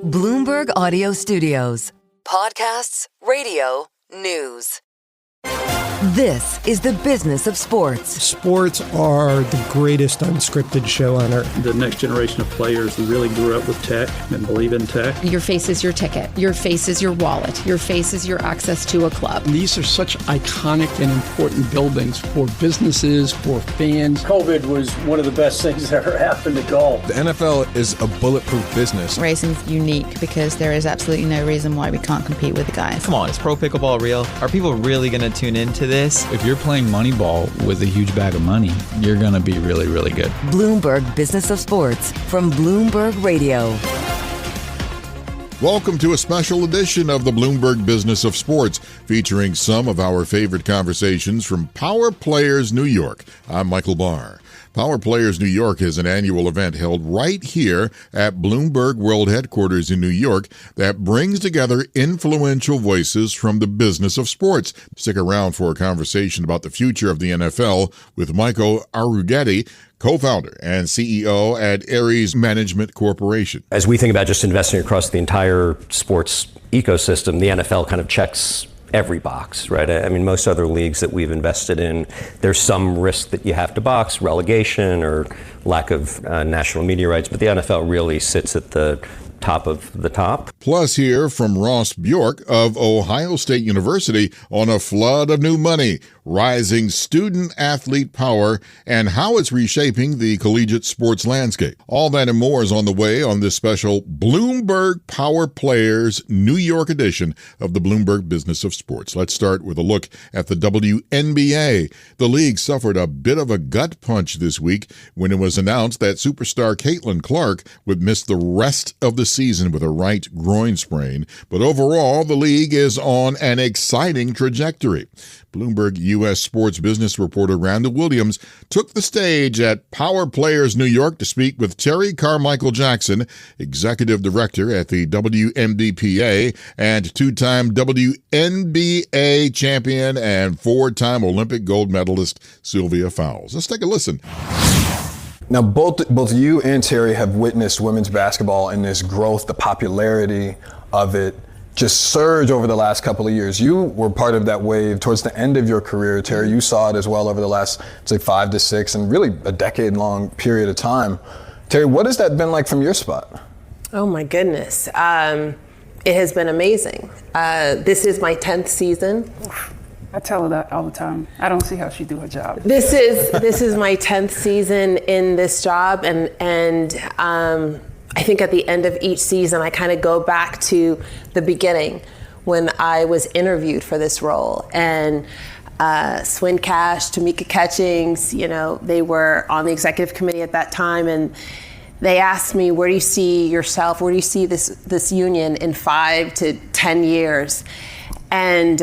Bloomberg Audio Studios. Podcasts, radio, news. This is the business of sports. Sports are the greatest unscripted show on earth. The next generation of players who really grew up with tech and believe in tech. Your face is your ticket. Your face is your wallet. Your face is your access to a club. These are such iconic and important buildings for businesses, for fans. COVID was one of the best things that ever happened to golf. The NFL is a bulletproof business. Racing's unique because there is absolutely no reason why we can't compete with the guys. Come on, is pro pickleball real? Are people really going to tune into this? If you're playing Moneyball with a huge bag of money, you're going to be really, really good. Bloomberg Business of Sports from Bloomberg Radio. Welcome to a special edition of the Bloomberg Business of Sports, featuring some of our favorite conversations from Power Players New York. I'm Michael Barr. Power Players New York is an annual event held right here at Bloomberg World Headquarters in New York that brings together influential voices from the business of sports. Stick around for a conversation about the future of the NFL with Michael Arrighetti, co-founder and CEO at Ares Management Corporation. As we think about just investing across the entire sports ecosystem, the NFL kind of checks every box, right? I mean, most other leagues that we've invested in, there's some risk that you have to box, relegation or lack of national media rights, but the NFL really sits at the top of the top. Plus hear from Ross Bjork of Ohio State University on a flood of new money, rising student-athlete power, and how it's reshaping the collegiate sports landscape. All that and more is on the way on this special Bloomberg Power Players New York edition of the Bloomberg Business of Sports. Let's start with a look at the WNBA. The league suffered a bit of a gut punch this week when it was announced that superstar Caitlin Clark would miss the rest of the season with a right groin sprain. But overall, the league is on an exciting trajectory. Bloomberg US sports business reporter Randall Williams took the stage at Power Players New York to speak with Terri Carmichael Jackson, executive director at the WNBPA and two-time WNBA champion and four-time Olympic gold medalist Sylvia Fowles. Let's take a listen. Now, both you and Terri have witnessed women's basketball in this growth, the popularity of it just surge over the last couple of years. You were part of that wave towards the end of your career, Terri. You saw it as well over the last, say, 5 to 6 and really a decade-long period of time. Terri, what has that been like from your spot? Oh, my goodness. It has been amazing. This is my 10th season. I tell her that all the time. I don't see how she do her job. This is my 10th season in this job, and I think at the end of each season, I kind of go back to the beginning when I was interviewed for this role. And Swin Cash, Tamika Catchings, they were on the executive committee at that time, and they asked me, where do you see yourself? Where do you see this union in 5 to 10 years? And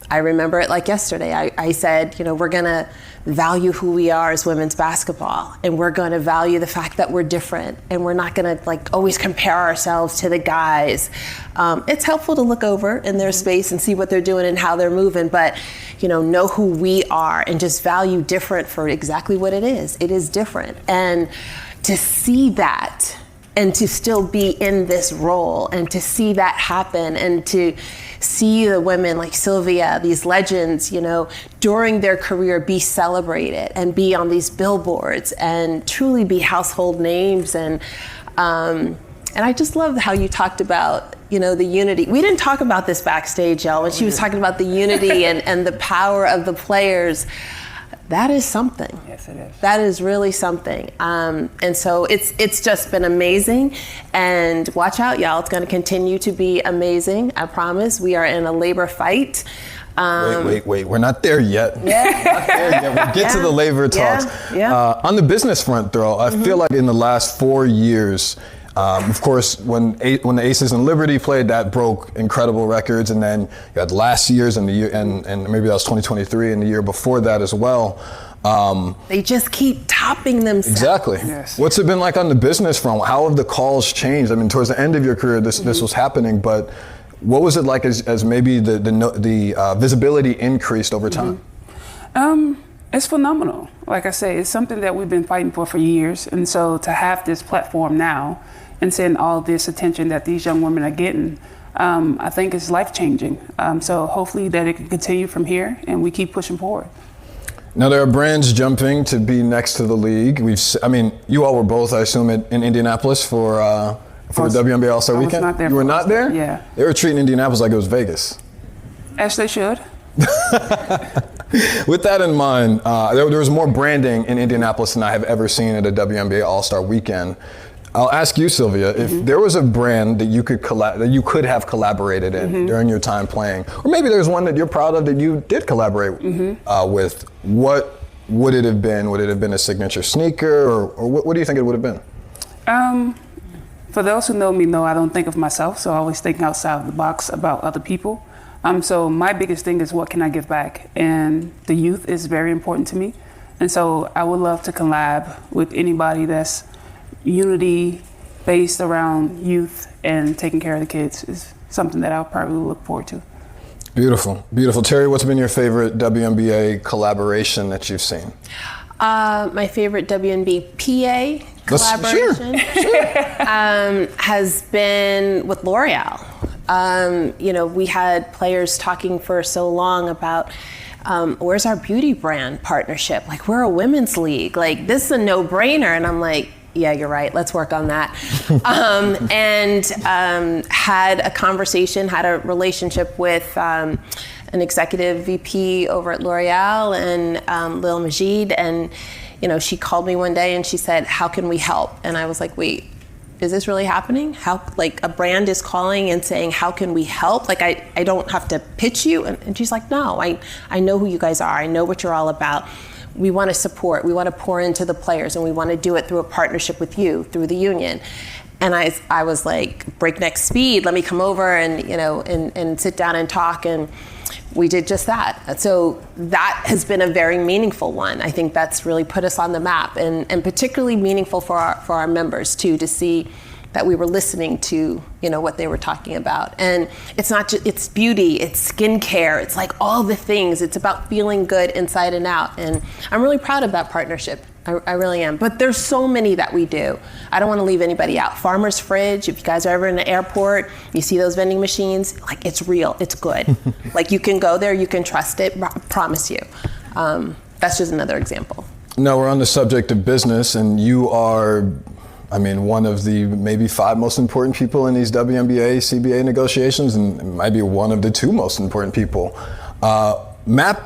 I remember it like yesterday. I said, we're going to value who we are as women's basketball, and we're going to value the fact that we're different, and we're not going to always compare ourselves to the guys. It's helpful to look over in their space and see what they're doing and how they're moving, but know who we are and just value different for exactly what it is. It is different. And to see that and to still be in this role and to see that happen and to see the women like Sylvia, these legends, during their career be celebrated and be on these billboards and truly be household names. And I just love how you talked about, the unity. We didn't talk about this backstage, y'all, when she was talking about the unity and the power of the players. That is something. Yes, it is. That is really something. And so it's just been amazing. And watch out, y'all. It's going to continue to be amazing. I promise. We are in a labor fight. Wait. We're not there yet. Yeah. We'll get to the labor talks. Yeah. On the business front, though, I feel like in the last 4 years, of course, when the Aces and Liberty played, that broke incredible records, and then you had last year's and the year, and maybe that was 2023 and the year before that as well. They just keep topping themselves. Exactly. Yes. What's it been like on the business front? How have the calls changed? I mean, towards the end of your career, this was happening, but what was it like as maybe the visibility increased over time? It's phenomenal. Like I say, it's something that we've been fighting for years. And so to have this platform now and seeing all this attention that these young women are getting, I think it's life-changing. So hopefully that it can continue from here and we keep pushing forward. Now there are brands jumping to be next to the league. You all were both, I assume, in Indianapolis for WNBA All-Star Weekend. Not there. You were not there? Yeah. They were treating Indianapolis like it was Vegas. As they should. With that in mind, there was more branding in Indianapolis than I have ever seen at a WNBA All-Star Weekend. I'll ask you, Sylvia, if there was a brand that you could have collaborated in during your time playing, or maybe there's one that you're proud of that you did collaborate with, what would it have been? Would it have been a signature sneaker, or what do you think it would have been? For those who know me, I don't think of myself, so I always think outside of the box about other people. So my biggest thing is what can I give back? And the youth is very important to me. And so I would love to collab with anybody that's unity based around youth and taking care of the kids is something that I'll probably look forward to. Beautiful, beautiful. Terri, what's been your favorite WNBA collaboration that you've seen? My favorite WNBPA collaboration has been with L'Oreal. We had players talking for so long about where's our beauty brand partnership? Like, we're a women's league. Like, this is a no-brainer. And I'm like, yeah, you're right. Let's work on that. Had a conversation, had a relationship with an executive VP over at L'Oreal and Lil Majid. And, she called me one day and she said, how can we help? And I was like, wait, is this really happening? How, like, a brand is calling and saying, how can we help? Like, I don't have to pitch you. And she's like, no, I know who you guys are. I know what you're all about. We want to support, we want to pour into the players, and we want to do it through a partnership with you, through the union. And I was like, breakneck speed, let me come over and, and sit down and talk. And we did just that. So that has been a very meaningful one. I think that's really put us on the map, and particularly meaningful for our members too, to see that we were listening to, what they were talking about. And it's not just, it's beauty, it's skincare, it's like all the things. It's about feeling good inside and out. And I'm really proud of that partnership. I really am. But there's so many that we do. I don't want to leave anybody out. Farmer's Fridge, if you guys are ever in the airport, you see those vending machines, like, it's real, it's good. Like, you can go there, you can trust it, promise you. That's just another example. Now we're on the subject of business, and you are, one of the maybe 5 most important people in these WNBA, CBA negotiations, and might be one of the 2 most important people. Map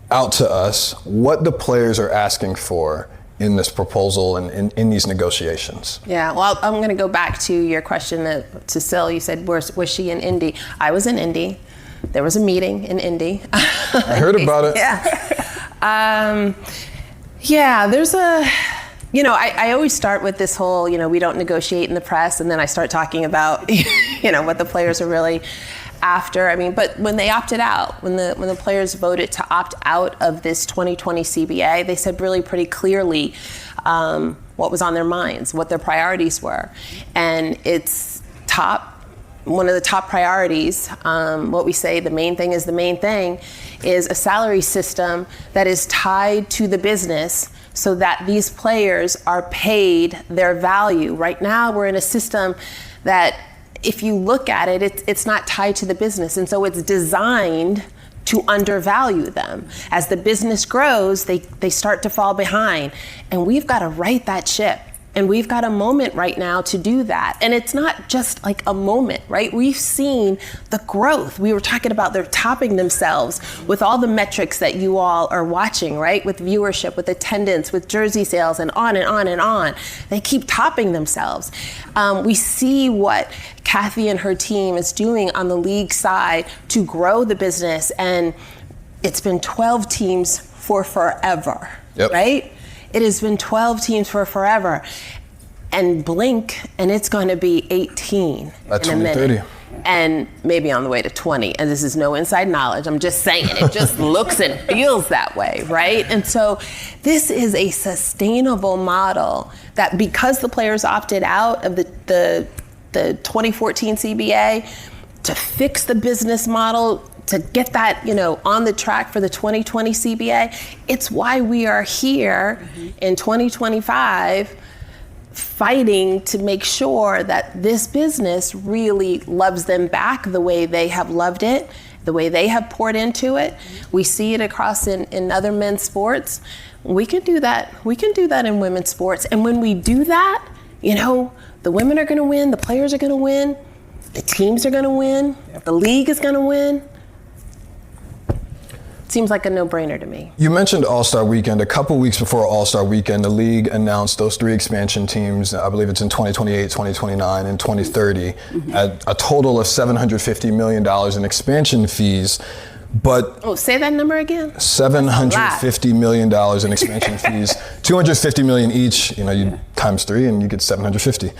out to us what the players are asking for in this proposal and in these negotiations. Yeah, well, I'm going to go back to your question to Syl. You said, was she in Indy? I was in Indy. There was a meeting in Indy. I heard about it. Yeah. There's I always start with this whole, we don't negotiate in the press, and then I start talking about, what the players are really after. But when they opted out, when the players voted to opt out of this 2020 CBA, they said really pretty clearly what was on their minds, what their priorities were. And it's one of the top priorities, what we say the main thing is the main thing, is a salary system that is tied to the business so that these players are paid their value. Right now, we're in a system that, if you look at it, it's not tied to the business. And so it's designed to undervalue them. As the business grows, they start to fall behind. And we've got to right that ship. And we've got a moment right now to do that. And it's not just like a moment, right? We've seen the growth. We were talking about they're topping themselves with all the metrics that you all are watching, right? With viewership, with attendance, with jersey sales, and on and on and on. They keep topping themselves. We see what Kathy and her team is doing on the league side to grow the business. And it's been 12 teams for forever, right? It has been 12 teams for forever. And blink, and it's going to be 18 That's in a 2030. minute. And maybe on the way to 20. And this is no inside knowledge. I'm just saying it just looks and feels that way, right? And so this is a sustainable model that, because the players opted out of the 2014 CBA, to fix the business model, to get that, on the track for the 2020 CBA. It's why we are here in 2025 fighting to make sure that this business really loves them back the way they have loved it, the way they have poured into it. We see it across in other men's sports. We can do that. We can do that in women's sports. And when we do that, the women are going to win, the players are going to win, the teams are going to win, the league is going to win. Seems like a no-brainer to me. You mentioned All-Star Weekend. A couple weeks before All-Star Weekend, the league announced those 3 expansion teams. I believe it's in 2028, 2029, and 2030, at a total of $750 million in expansion fees. But say that number again. $750 million in expansion fees, $250 million each. You times 3 and you get 750. Okay.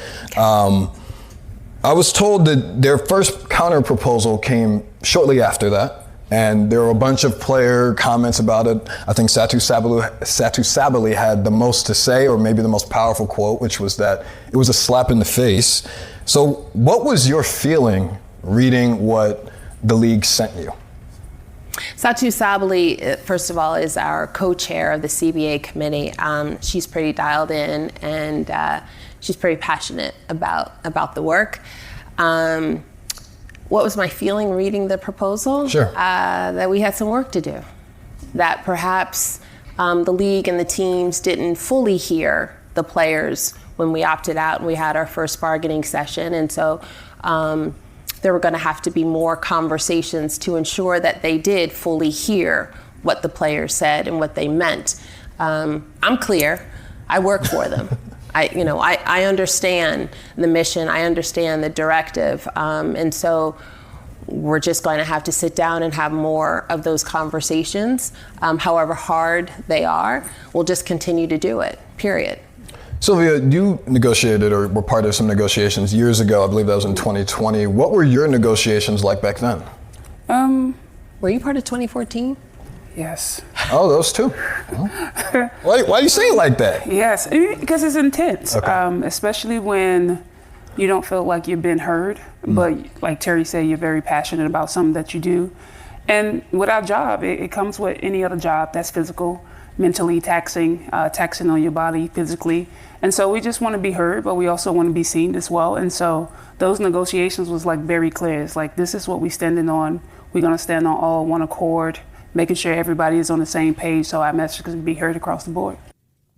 I was told that their first counter proposal came shortly after that. And there were a bunch of player comments about it. I think Satu Sabally had the most to say, or maybe the most powerful quote, which was that it was a slap in the face. So what was your feeling reading what the league sent you? Satu Sabally, first of all, is our co-chair of the CBA committee. She's pretty dialed in, and she's pretty passionate about the work. What was my feeling reading the proposal? Sure. That we had some work to do. That perhaps the league and the teams didn't fully hear the players when we opted out and we had our first bargaining session. And so there were going to have to be more conversations to ensure that they did fully hear what the players said and what they meant. I'm clear. I work for them. I understand the mission, I understand the directive, and so we're just going to have to sit down and have more of those conversations. However hard they are, we'll just continue to do it, period. Sylvia, you negotiated or were part of some negotiations years ago. I believe that was in 2020. What were your negotiations like back then? Were you part of 2014? Yes. Oh, those two. Why do you say it like that? Yes, because it's intense, especially when you don't feel like you've been heard. But like Terri said, you're very passionate about something that you do. And with our job, it comes with any other job that's physical, mentally taxing on your body physically. And so we just want to be heard, but we also want to be seen as well. And so those negotiations was like very clear. It's like, this is what we're standing on. We're going to stand on all one accord, making sure everybody is on the same page so our message can be heard across the board.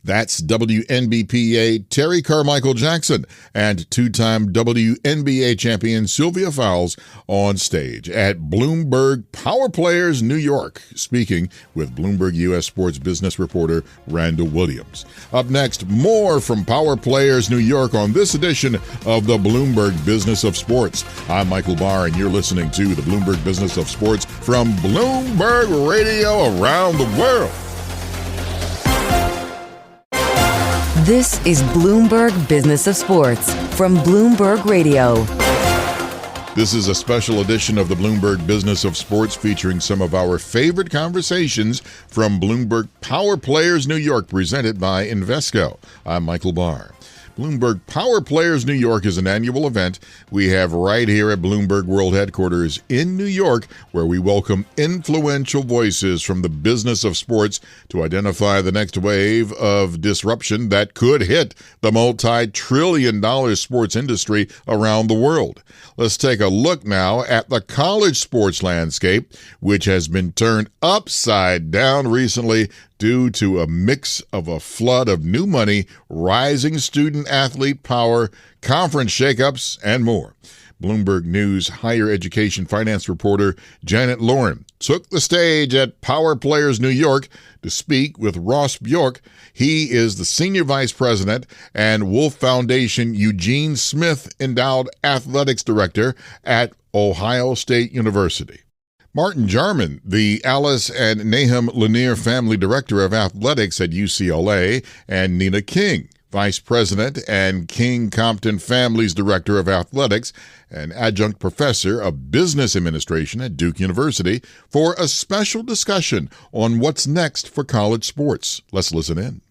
That's WNBPA Terri Carmichael Jackson and two-time WNBA champion Sylvia Fowles on stage at Bloomberg Power Players New York, speaking with Bloomberg US sports business reporter Randall Williams. Up next, more from Power Players New York on this edition of the Bloomberg Business of Sports. I'm Michael Barr, and you're listening to the Bloomberg Business of Sports from Bloomberg Radio around the world. This is Bloomberg Business of Sports from Bloomberg Radio. This is a special edition of the Bloomberg Business of Sports featuring some of our favorite conversations from Bloomberg Power Players New York, presented by Invesco. I'm Michael Barr. Bloomberg Power Players New York is an annual event we have right here at Bloomberg World Headquarters in New York, where we welcome influential voices from the business of sports to identify the next wave of disruption that could hit the multi-trillion-dollar sports industry around the world. Let's take a look now at the college sports landscape, which has been turned upside down recently due to a mix of a flood of new money, rising student-athlete power, conference shakeups, and more. Bloomberg News higher education finance reporter Janet Lorin took the stage at Power Players New York to speak with Ross Bjork. He is the senior vice president and Wolfe Foundation-Eugene Smith Endowed athletics director at Ohio State University. Martin Jarmond, the Alice and Nahum Lainer family director of athletics at UCLA, and Nina King, vice president and King-Compton family's director of athletics and adjunct professor of business administration at Duke University, for a special discussion on what's next for college sports. Let's listen in.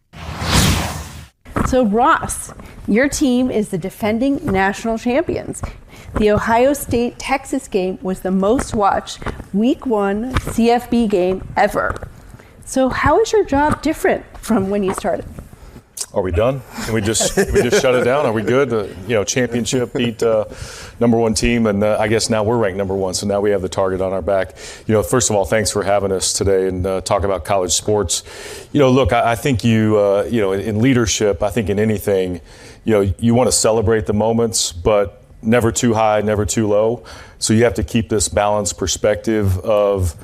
So Ross, your team is the defending national champions. The Ohio State-Texas game was the most watched Week 1 CFB game ever. So how is your job different from when you started? Are we done? Can we just shut it down? Are we good? Championship, beat #1 team, and I guess now we're ranked #1, so now we have the target on our back. First of all, thanks for having us today and talk about college sports. Look, I think in leadership, I think in anything, you want to celebrate the moments, but never too high, never too low. So you have to keep this balanced perspective of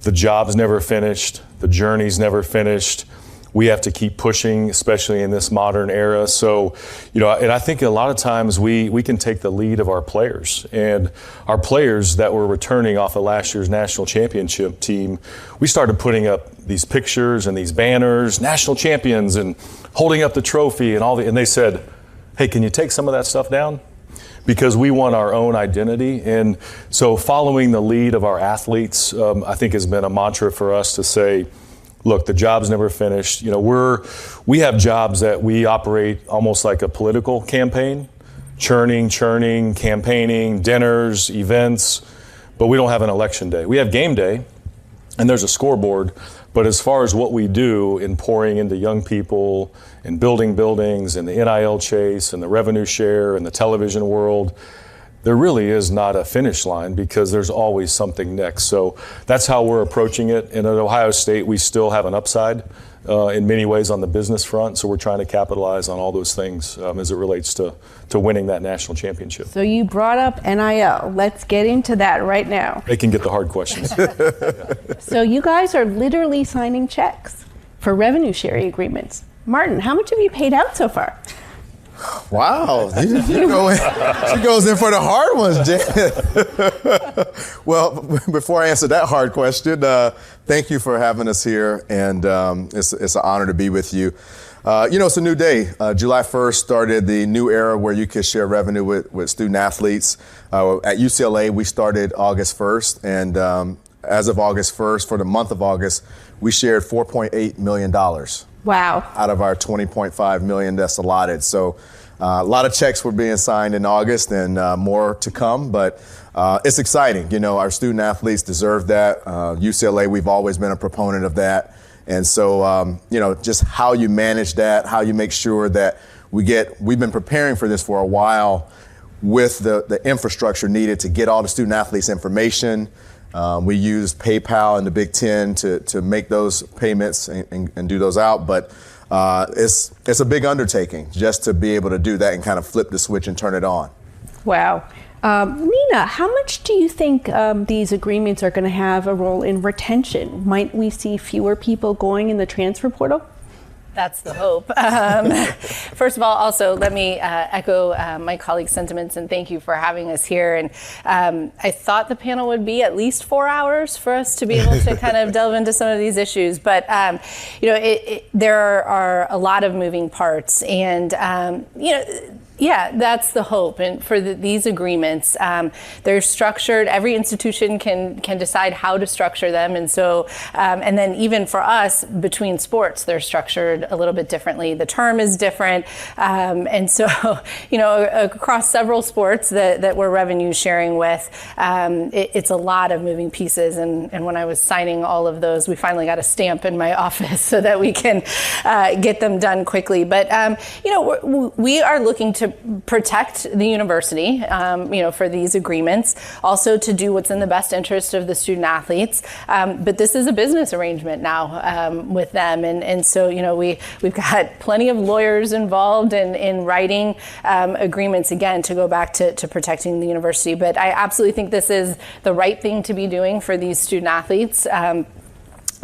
the job's never finished, the journey's never finished. We have to keep pushing, especially in this modern era. So, and I think a lot of times we can take the lead of our players. And our players that were returning off of last year's national championship team, we started putting up these pictures and these banners, national champions, and holding up the trophy and and they said, hey, can you take some of that stuff down? Because we want our own identity. And so following the lead of our athletes, I think has been a mantra for us to say, look, the job's never finished. We have jobs that we operate almost like a political campaign, churning, campaigning, dinners, events, but we don't have an election day. We have game day, and there's a scoreboard, but as far as what we do in pouring into young people and building buildings and the NIL chase and the revenue share and the television world, there really is not a finish line because there's always something next. So that's how we're approaching it. And at Ohio State, we still have an upside in many ways on the business front. So we're trying to capitalize on all those things as it relates to winning that national championship. So you brought up NIL. Let's get into that right now. They can get the hard questions. So you guys are literally signing checks for revenue sharing agreements. Martin, how much have you paid out so far? Wow, she goes in for the hard ones, Jen. Well, before I answer that hard question, thank you for having us here, and it's an honor to be with you. It's a new day. July 1st started the new era where you can share revenue with student athletes. At UCLA, we started August 1st, and as of August 1st, for the month of August, we shared $4.8 million. Wow. Out of our $20.5 million that's allotted. So a lot of checks were being signed in August and more to come, but it's exciting. Our student athletes deserve that. UCLA, we've always been a proponent of that. And so, just how you manage that, how you make sure that we've been preparing for this for a while with the infrastructure needed to get all the student athletes information. We use PayPal and the Big Ten to make those payments and do those out. But it's a big undertaking just to be able to do that and kind of flip the switch and turn it on. Wow. Nina, how much do you think these agreements are going to have a role in retention? Might we see fewer people going in the transfer portal? That's the hope. First of all, also, let me echo my colleague's sentiments and thank you for having us here. And I thought the panel would be at least 4 hours for us to be able to kind of delve into some of these issues. But, there are a lot of moving parts. And, yeah, that's the hope. And for these agreements, they're structured. Every institution can decide how to structure them. And so, and then even for us, between sports, they're structured a little bit differently. The term is different. And so, across several sports that we're revenue sharing with, it's a lot of moving pieces. And when I was signing all of those, we finally got a stamp in my office so that we can get them done quickly. But, we are looking to protect the university, for these agreements, also to do what's in the best interest of the student athletes. But this is a business arrangement now with them. And so, we've got plenty of lawyers involved in writing agreements, again, to go back to protecting the university. But I absolutely think this is the right thing to be doing for these student athletes. I'm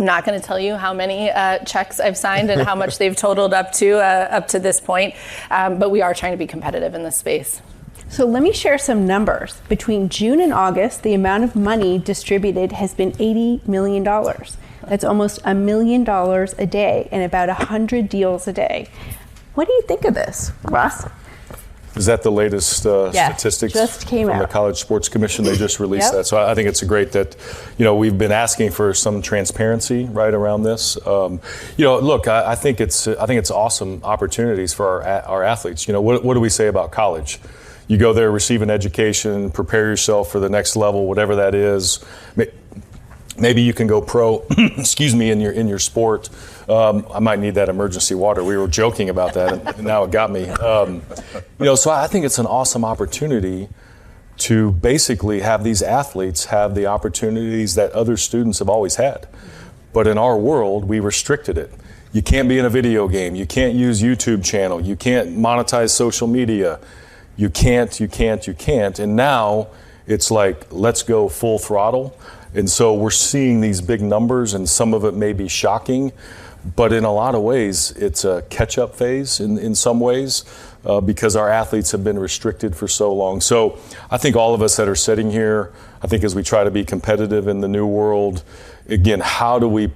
not going to tell you how many checks I've signed and how much they've totaled up to this point, but we are trying to be competitive in this space. So let me share some numbers. Between June and August, the amount of money distributed has been $80 million. That's almost $1 million a day and about 100 deals a day. What do you think of this, Ross? Is that the latest statistics just came from out. the College Sports Commission? They just released that. So I think it's great that, we've been asking for some transparency right around this. Look, I think it's awesome opportunities for our athletes. What do we say about college? You go there, receive an education, prepare yourself for the next level, whatever that is. Maybe you can go pro, excuse me, in your sport. I might need that emergency water. We were joking about that, and now it got me. So I think it's an awesome opportunity to basically have these athletes have the opportunities that other students have always had. But in our world, we restricted it. You can't be in a video game. You can't use YouTube channel. You can't monetize social media. You can't. And now it's like, let's go full throttle. And so we're seeing these big numbers, and some of it may be shocking, but in a lot of ways, it's a catch-up phase in some ways because our athletes have been restricted for so long. So I think all of us that are sitting here, I think as we try to be competitive in the new world, again, how do we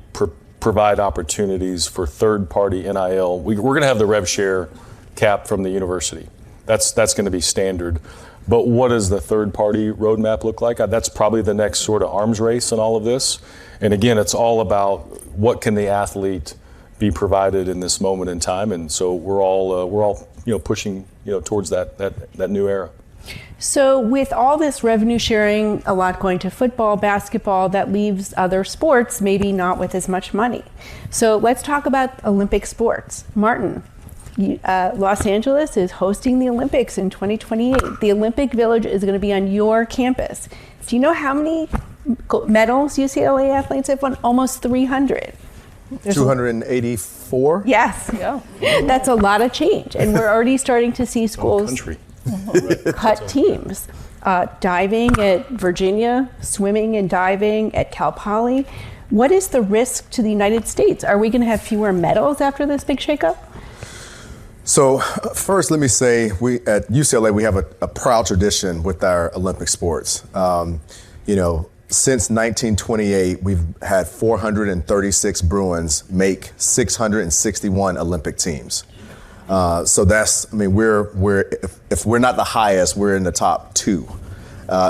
provide opportunities for third-party NIL? We're going to have the rev share cap from the university. That's going to be standard. But what does the third-party roadmap look like? That's probably the next sort of arms race in all of this. And again, it's all about what can the athlete be provided in this moment in time. And so we're all pushing towards that new era. So with all this revenue sharing, a lot going to football, basketball, that leaves other sports maybe not with as much money. So let's talk about Olympic sports. Martin. Los Angeles is hosting the Olympics in 2028. The Olympic Village is going to be on your campus. Do you know how many medals UCLA athletes have won? Almost 300. 284? Yes. Yeah. That's a lot of change. And we're already starting to see schools cut teams. Diving at Virginia, swimming and diving at Cal Poly. What is the risk to the United States? Are we going to have fewer medals after this big shakeup? So first, let me say, we at UCLA, we have a proud tradition with our Olympic sports. Since 1928, we've had 436 Bruins make 661 Olympic teams. So that's, if we're not the highest, we're in the top 2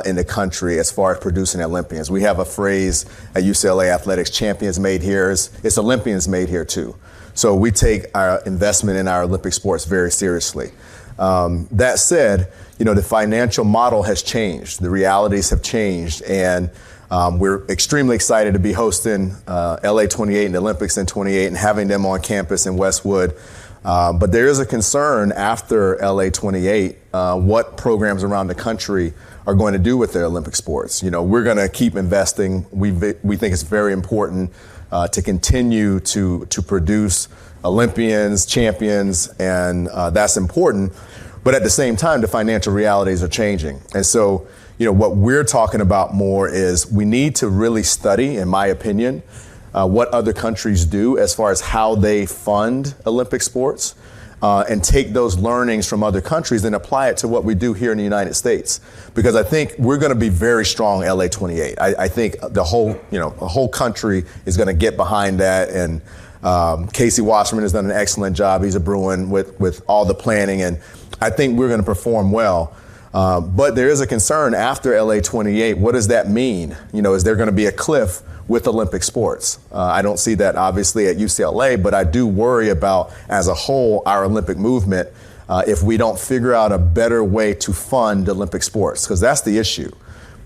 in the country as far as producing Olympians. We have a phrase at UCLA Athletics, champions made here. It's Olympians made here too. So we take our investment in our Olympic sports very seriously. That said, the financial model has changed. The realities have changed, and we're extremely excited to be hosting LA 28 and the Olympics in 28 and having them on campus in Westwood. But there is a concern after LA 28 what programs around the country are going to do with their Olympic sports. We're going to keep investing. We think it's very important to continue to produce Olympians, champions, and that's important. But at the same time, the financial realities are changing. And so, what we're talking about more is we need to really study, in my opinion, what other countries do as far as how they fund Olympic sports and take those learnings from other countries and apply it to what we do here in the United States. Because I think we're going to be very strong LA 28. I think the whole country is going to get behind that. And Casey Wasserman has done an excellent job. He's a Bruin with all the planning. And I think we're going to perform well. But there is a concern after LA 28. What does that mean? Is there going to be a cliff with Olympic sports? I don't see that obviously at UCLA, but I do worry about, as a whole, our Olympic movement if we don't figure out a better way to fund Olympic sports, because that's the issue.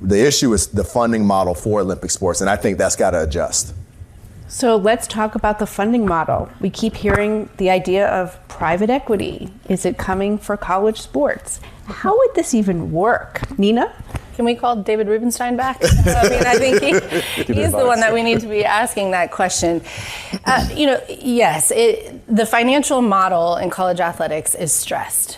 The issue is the funding model for Olympic sports, and I think that's got to adjust. So let's talk about the funding model. We keep hearing the idea of private equity. Is it coming for college sports? How would this even work? Nina? Can we call David Rubenstein back? I think he's the one that we need to be asking that question. Yes, the financial model in college athletics is stressed.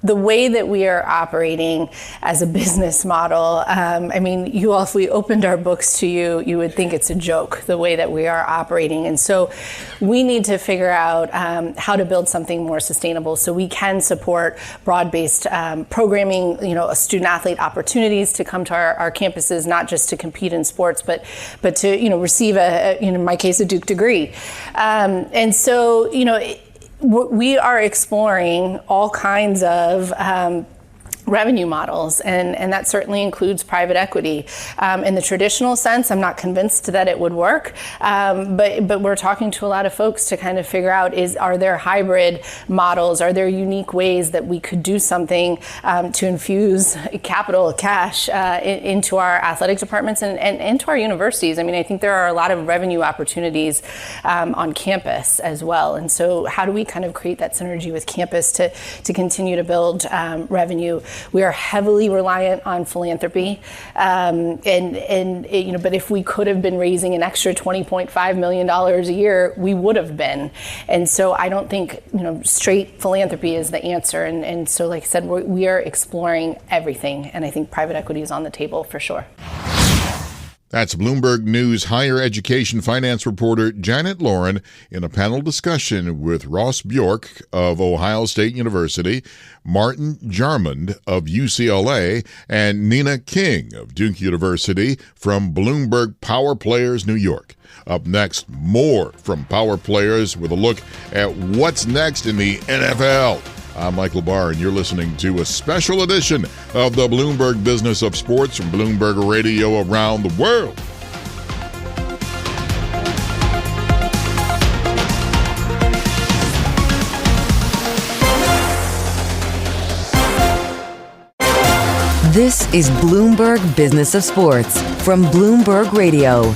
The way that we are operating as a business model, if we opened our books to you, you would think it's a joke, the way that we are operating. And so we need to figure out how to build something more sustainable so we can support broad-based programming, student athlete opportunities to come to our campuses, not just to compete in sports, but to receive in my case, a Duke degree. And so, we are exploring all kinds of revenue models, and that certainly includes private equity. In the traditional sense, I'm not convinced that it would work, but we're talking to a lot of folks to kind of figure out, are there hybrid models, are there unique ways that we could do something to infuse capital, cash into our athletic departments and into our universities. I mean, I think there are a lot of revenue opportunities on campus as well, and so how do we kind of create that synergy with campus to continue to build revenue? We are heavily reliant on philanthropy, but if we could have been raising an extra $20.5 million a year, we would have been. And so I don't think straight philanthropy is the answer. And so, like I said, we are exploring everything, and I think private equity is on the table for sure. That's Bloomberg News higher education finance reporter Janet Lorin in a panel discussion with Ross Bjork of Ohio State University, Martin Jarmond of UCLA, and Nina King of Duke University from Bloomberg Power Players New York. Up next, more from Power Players with a look at what's next in the NFL. I'm Michael Barr, and you're listening to a special edition of the Bloomberg Business of Sports from Bloomberg Radio around the world. This is Bloomberg Business of Sports from Bloomberg Radio.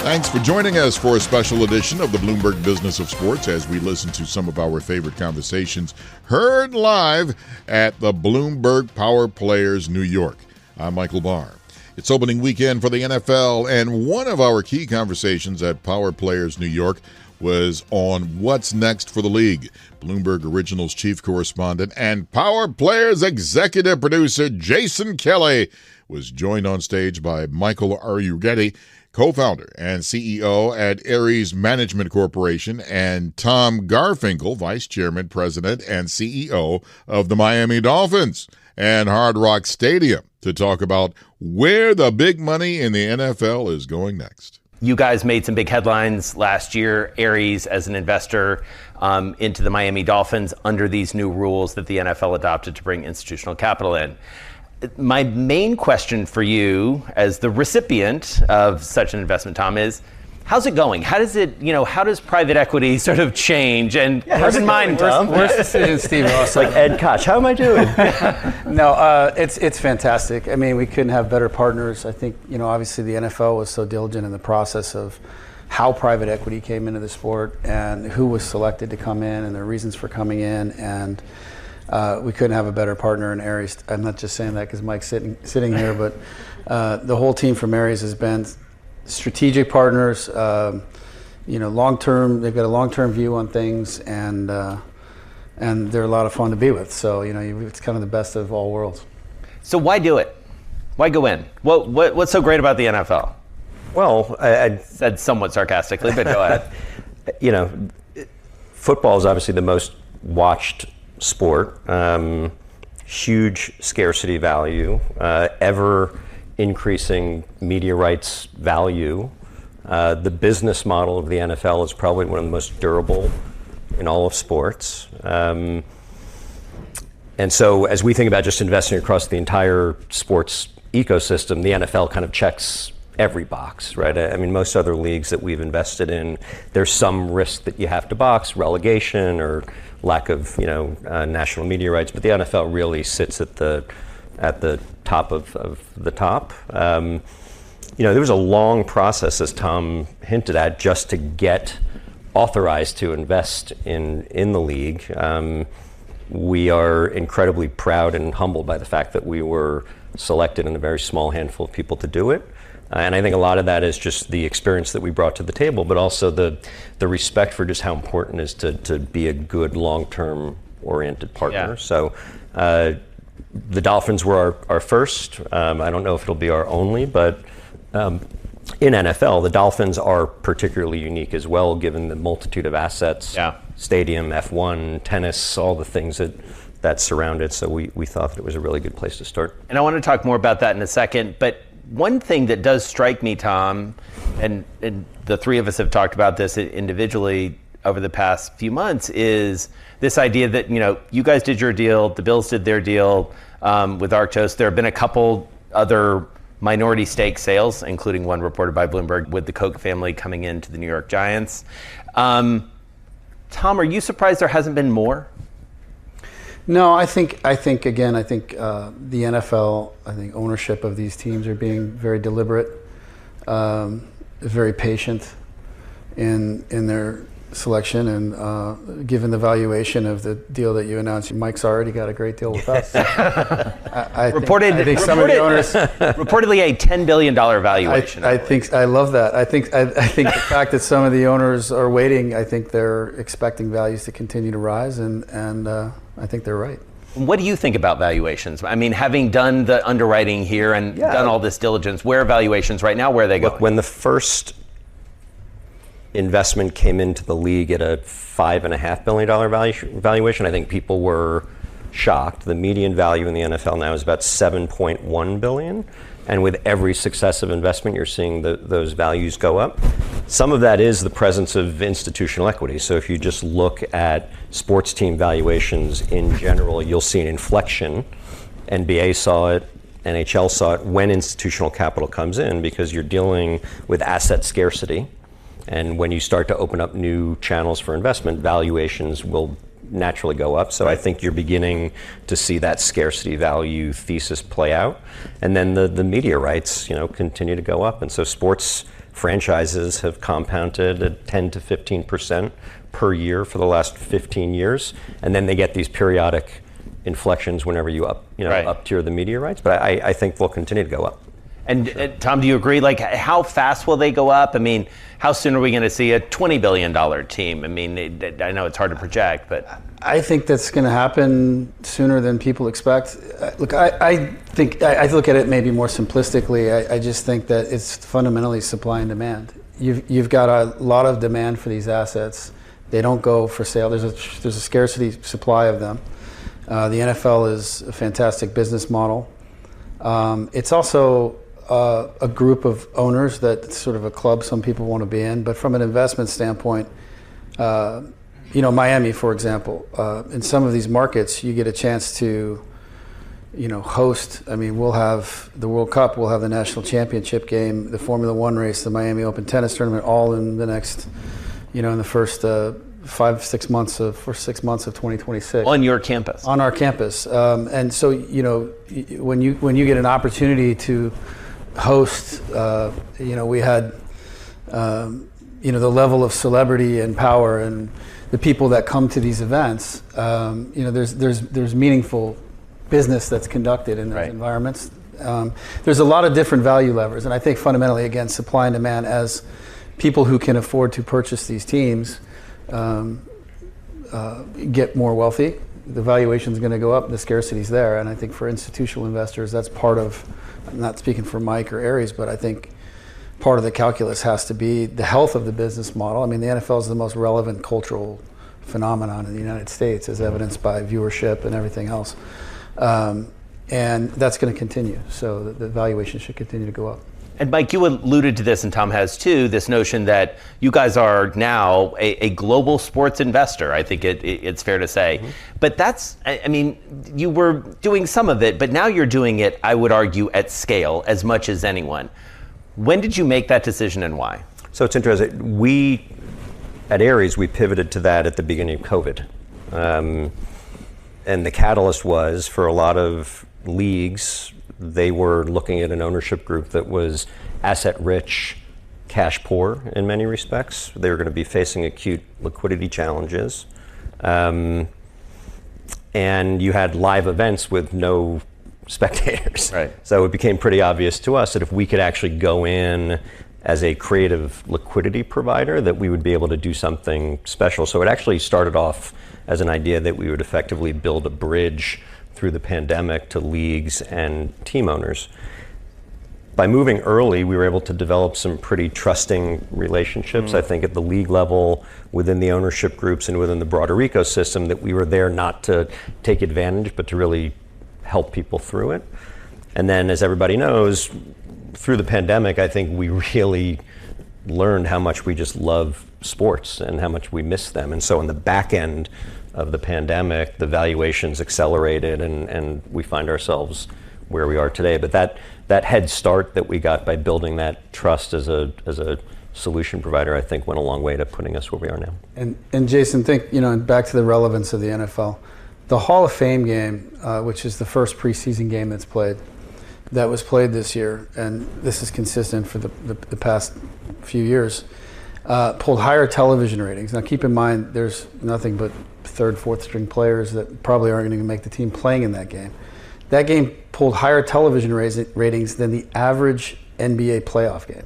Thanks for joining us for a special edition of the Bloomberg Business of Sports as we listen to some of our favorite conversations heard live at the Bloomberg Power Players New York. I'm Michael Barr. It's opening weekend for the NFL, and one of our key conversations at Power Players New York was on what's next for the league. Bloomberg Originals chief correspondent and Power Players executive producer Jason Kelly was joined on stage by Michael Arriughetti, co-founder and CEO at Ares Management Corporation, and Tom Garfinkel, vice chairman, president, and CEO of the Miami Dolphins and Hard Rock Stadium, to talk about where the big money in the NFL is going next. You guys made some big headlines last year, Ares as an investor into the Miami Dolphins under these new rules that the NFL adopted to bring institutional capital in. My main question for you as the recipient of such an investment, Tom, is how's it going? How does it, how does private equity sort of change? And how's it mine, Tom? Worst decision, Steve Ross. Like Ed Koch, how am I doing? No, it's fantastic. I mean, we couldn't have better partners. I think, obviously the NFL was so diligent in the process of how private equity came into the sport and who was selected to come in and their reasons for coming in. And we couldn't have a better partner in Ares. I'm not just saying that because Mike's sitting here, but the whole team from Ares has been strategic partners. Long-term. They've got a long-term view on things, and they're a lot of fun to be with. So it's kind of the best of all worlds. So why do it? Why go in? What's so great about the NFL? Well, I said somewhat sarcastically, but go ahead. Football is obviously the most watched sport, huge scarcity value, ever increasing media rights value. The business model of the NFL is probably one of the most durable in all of sports. And so as we think about just investing across the entire sports ecosystem, the NFL kind of checks every box, right? I mean, most other leagues that we've invested in, there's some risk that you have to box, relegation or lack of, national media rights, but the NFL really sits at the top of the top. There was a long process, as Tom hinted at, just to get authorized to invest in the league. We are incredibly proud and humbled by the fact that we were selected in a very small handful of people to do it. And I think a lot of that is just the experience that we brought to the table, but also the respect for just how important it is to be a good long-term oriented partner. Yeah. So the Dolphins were our first. I don't know if it'll be our only, but in NFL, the Dolphins are particularly unique as well, given the multitude of assets, stadium, F1, tennis, all the things that surround it. So we thought that it was a really good place to start. And I want to talk more about that in a second, but one thing that does strike me, Tom, and the three of us have talked about this individually, over the past few months is this idea that, you guys did your deal, the Bills did their deal with Arctos. There have been a couple other minority stake sales, including one reported by Bloomberg with the Koch family coming into the New York Giants. Tom, are you surprised there hasn't been more? No, I think the NFL, ownership of these teams are being very deliberate, very patient in their selection, and given the valuation of the deal that you announced, Mike's already got a great deal with us. I think some of the owners reportedly a $10 billion valuation. I love that. I think the fact that some of the owners are waiting, I think they're expecting values to continue to rise, and I think they're right. What do you think about valuations? I mean, having done the underwriting here and done all this diligence, where are valuations right now? Where are they going? When the first investment came into the league at a $5.5 billion valuation, I think people were shocked. The median value in the NFL now is about $7.1 billion. And with every successive investment, you're seeing those values go up. Some of that is the presence of institutional equity. So if you just look at sports team valuations in general, you'll see an inflection. NBA saw it, NHL saw it when institutional capital comes in, because you're dealing with asset scarcity. And when you start to open up new channels for investment, valuations will naturally go up. So I think you're beginning to see that scarcity value thesis play out. And then the media rights, continue to go up. And so sports franchises have compounded at 10 to 15% per year for the last 15 years. And then they get these periodic inflections whenever you up tier the media rights. But I think they'll continue to go up. And Tom, do you agree? Like, how fast will they go up? I mean, how soon are we going to see a $20 billion team? I mean, I know it's hard to project, but I think that's going to happen sooner than people expect. Look, I think I look at it maybe more simplistically. I just think that it's fundamentally supply and demand. You've got a lot of demand for these assets. They don't go for sale. There's a scarcity supply of them. The NFL is a fantastic business model. It's also a group of owners that's sort of a club some people want to be in. But from an investment standpoint, Miami, for example, in some of these markets, you get a chance to, host. I mean, we'll have the World Cup, we'll have the national championship game, the Formula One race, the Miami Open tennis tournament, all in the next, in the first 6 months of 2026 on your campus. On our campus, and so when you get an opportunity to host, we had the level of celebrity and power and the people that come to these events. There's meaningful business that's conducted in those environments. There's a lot of different value levers, and I think fundamentally, again, supply and demand. As people who can afford to purchase these teams get more wealthy, the valuation is going to go up, the scarcity is there. And I think for institutional investors, that's part of, I'm not speaking for Mike or Aries, but I think part of the calculus has to be the health of the business model. I mean, the NFL is the most relevant cultural phenomenon in the United States, as evidenced by viewership and everything else. And that's going to continue. So the valuation should continue to go up. And Mike, you alluded to this, and Tom has too, this notion that you guys are now a global sports investor. I think it's fair to say. Mm-hmm. But that's, I mean, you were doing some of it, but now you're doing it, I would argue, at scale as much as anyone. When did you make that decision and why? So it's interesting. We, at Aries, we pivoted to that at the beginning of COVID. And the catalyst was, for a lot of leagues, they were looking at an ownership group that was asset rich, cash poor in many respects. They were going to be facing acute liquidity challenges. And you had live events with no spectators. Right. So it became pretty obvious to us that if we could actually go in as a creative liquidity provider, that we would be able to do something special. So it actually started off as an idea that we would effectively build a bridge through the pandemic to leagues and team owners. By moving early, we were able to develop some pretty trusting relationships, I think, at the league level, within the ownership groups and within the broader ecosystem, that we were there not to take advantage, but to really help people through it. And then, as everybody knows, through the pandemic, I think we really learned how much we just love sports and how much we miss them. And so in the back end of the pandemic, the valuations accelerated and we find ourselves where we are today. But that head start that we got by building that trust as a solution provider, I think went a long way to putting us where we are now. And Jason, think, back to the relevance of the NFL. The Hall of Fame game, which is the first preseason game that was played this year, and this is consistent for the past few years, pulled higher television ratings. Now keep in mind, there's nothing but third, fourth string players that probably aren't going to make the team playing in that game. That game pulled higher television ratings than the average NBA playoff game.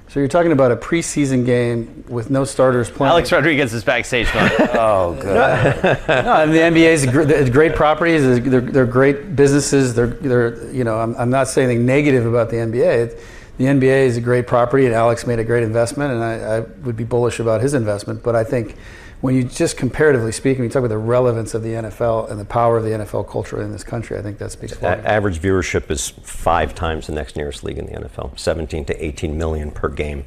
So you're talking about a preseason game with no starters playing. Alex Rodriguez is backstage going, oh, good. No, and the NBA is great properties. They're great businesses. I'm not saying anything negative about the NBA. The NBA is a great property, and Alex made a great investment, and I would be bullish about his investment. But I think when you just comparatively speaking, when you talk about the relevance of the NFL and the power of the NFL culture in this country, I think that speaks volumes. Average viewership is 5 times the next nearest league in the NFL, 17 to 18 million per game.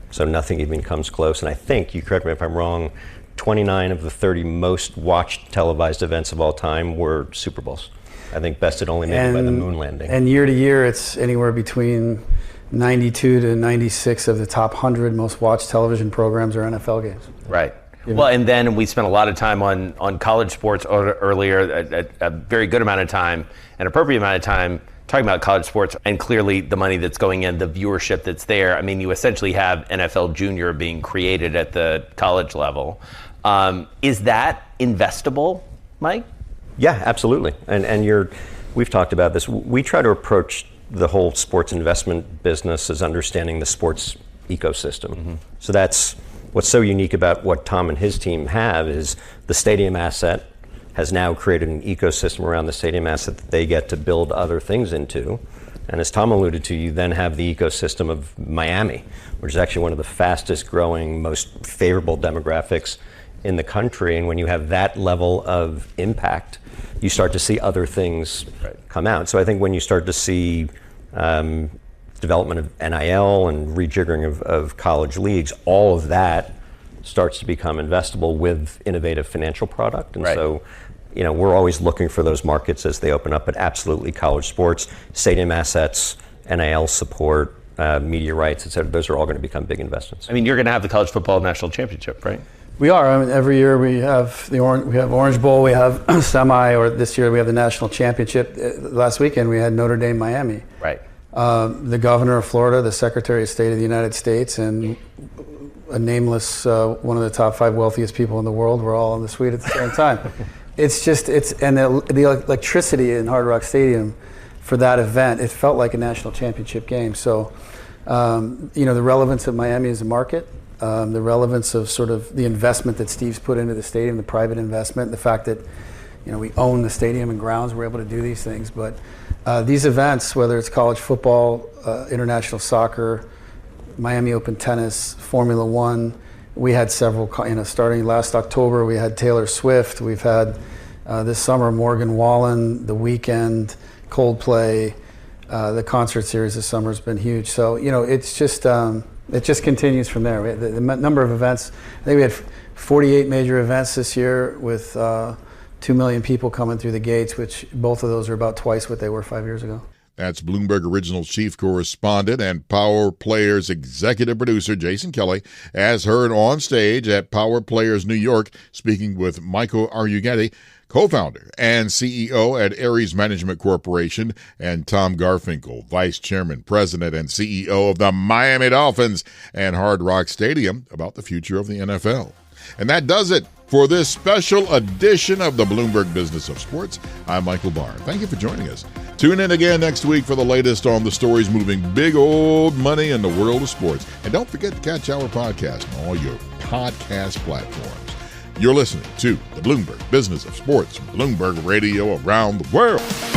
So nothing even comes close. And I think, you correct me if I'm wrong, 29 of the 30 most watched televised events of all time were Super Bowls. I think bested only maybe by the moon landing. And year to year, it's anywhere between 92 to 96 of the top 100 most watched television programs are NFL games. Right. Well, and then we spent a lot of time on college sports earlier, a very good amount of time, an appropriate amount of time talking about college sports, and clearly the money that's going in, the viewership that's there. I mean, you essentially have NFL Junior being created at the college level. Is that investable, Mike? Yeah, absolutely. And we've talked about this. We try to approach the whole sports investment business as understanding the sports ecosystem. Mm-hmm. So that's what's so unique about what Tom and his team have is the stadium asset has now created an ecosystem around the stadium asset that they get to build other things into. And as Tom alluded to, you then have the ecosystem of Miami, which is actually one of the fastest growing, most favorable demographics in the country. And when you have that level of impact, you start to see other things come out. So I think when you start to see development of NIL and rejiggering of college leagues, all of that starts to become investable with innovative financial product. And so, we're always looking for those markets as they open up, but absolutely college sports, stadium assets, NIL support, media rights, et cetera, those are all going to become big investments. I mean, you're going to have the college football national championship, right? We are. I mean, every year we have we have Orange Bowl, we have semi, or this year we have the national championship. Last weekend we had Notre Dame, Miami. Right. The governor of Florida, the Secretary of State of the United States, and a nameless, one of the top 5 wealthiest people in the world were all in the suite at the same time. And the electricity in Hard Rock Stadium for that event, it felt like a national championship game. So, the relevance of Miami as a market, the relevance of sort of the investment that Steve's put into the stadium, the private investment, the fact that, we own the stadium and grounds, we're able to do these things. But these events, whether it's college football, international soccer, Miami Open tennis, Formula One, we had several, starting last October, we had Taylor Swift. We've had this summer Morgan Wallen, The Weeknd, Coldplay. The concert series this summer has been huge. So, it's just, it just continues from there. The number of events, I think we had 48 major events this year with 2 million people coming through the gates, which both of those are about twice what they were 5 years ago. That's Bloomberg Original Chief Correspondent and Power Players Executive Producer Jason Kelly, as heard on stage at Power Players New York, speaking with Michael Barr, co-founder and CEO at Ares Management Corporation, and Tom Garfinkel, Vice Chairman, President, and CEO of the Miami Dolphins and Hard Rock Stadium, about the future of the NFL. And that does it for this special edition of the Bloomberg Business of Sports. I'm Michael Barr. Thank you for joining us. Tune in again next week for the latest on the stories moving big old money in the world of sports. And don't forget to catch our podcast on all your podcast platforms. You're listening to the Bloomberg Business of Sports from Bloomberg Radio around the world.